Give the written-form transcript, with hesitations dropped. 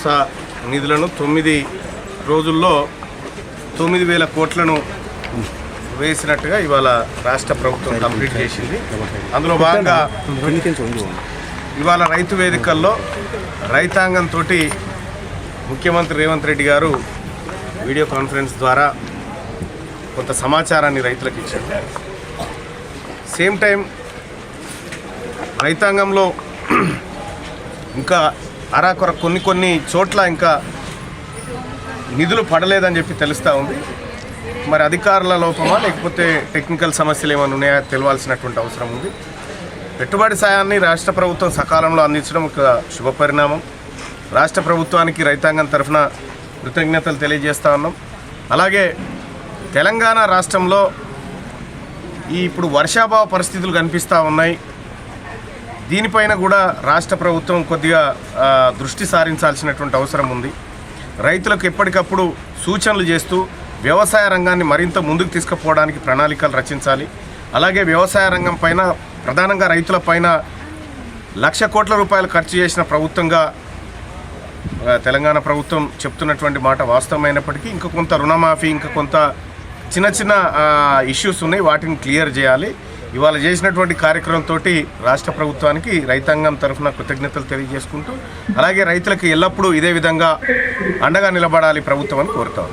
నిధులను 9 రోజుల్లో 9,000 కోట్లను వేసినట్టుగా ఇవాళ రాష్ట్ర ప్రభుత్వం కంప్లీట్ చేసింది. అందులో భాగంగా ఇవాళ రైతు వేదికల్లో రైతాంగంతో ముఖ్యమంత్రి రేవంత్ రెడ్డి గారు వీడియో కాన్ఫరెన్స్ ద్వారా కొంత సమాచారాన్ని రైతులకు ఇచ్చారు. సేమ్ టైం రైతాంగంలో ఇంకా అరాకొర కొన్ని చోట్ల ఇంకా నిధులు పడలేదని చెప్పి తెలుస్తూ ఉంది. మరి అధికారుల లోపమా లేకపోతే టెక్నికల్ సమస్యలు ఏమైనా ఉన్నాయా తెలవాల్సినటువంటి అవసరం ఉంది. పెట్టుబడి సాయాన్ని రాష్ట్ర ప్రభుత్వం సకాలంలో అందించడం ఒక శుభ పరిణామం. రాష్ట్ర ప్రభుత్వానికి రైతాంగం తరఫున కృతజ్ఞతలు తెలియజేస్తూ ఉన్నాం. అలాగే తెలంగాణ రాష్ట్రంలో ఇప్పుడు వర్షాభావ పరిస్థితులు కనిపిస్తూ ఉన్నాయి. దీనిపైన కూడా రాష్ట్ర ప్రభుత్వం కొద్దిగా దృష్టి సారించాల్సినటువంటి అవసరం ఉంది. రైతులకు ఎప్పటికప్పుడు సూచనలు చేస్తూ వ్యవసాయ రంగాన్ని మరింత ముందుకు తీసుకుపోవడానికి ప్రణాళికలు రచించాలి. అలాగే వ్యవసాయ రంగం పైన ప్రధానంగా రైతుల పైన 1,00,000 కోట్ల రూపాయలు ఖర్చు చేసిన ప్రభుత్వంగా తెలంగాణ ప్రభుత్వం చెప్తున్నటువంటి మాట వాస్తవమైనప్పటికీ ఇంకా కొంత రుణమాఫీ ఇంకా కొంత చిన్న ఇష్యూస్ ఉన్నాయి. వాటిని క్లియర్ చేయాలి. ఇవాళ చేసినటువంటి కార్యక్రమంతో రాష్ట్ర ప్రభుత్వానికి రైతాంగం తరఫున కృతజ్ఞతలు తెలియజేసుకుంటూ అలాగే రైతులకు ఎల్లప్పుడూ ఇదే విధంగా అండగా నిలబడాలి ప్రభుత్వం అని కోరుతాం.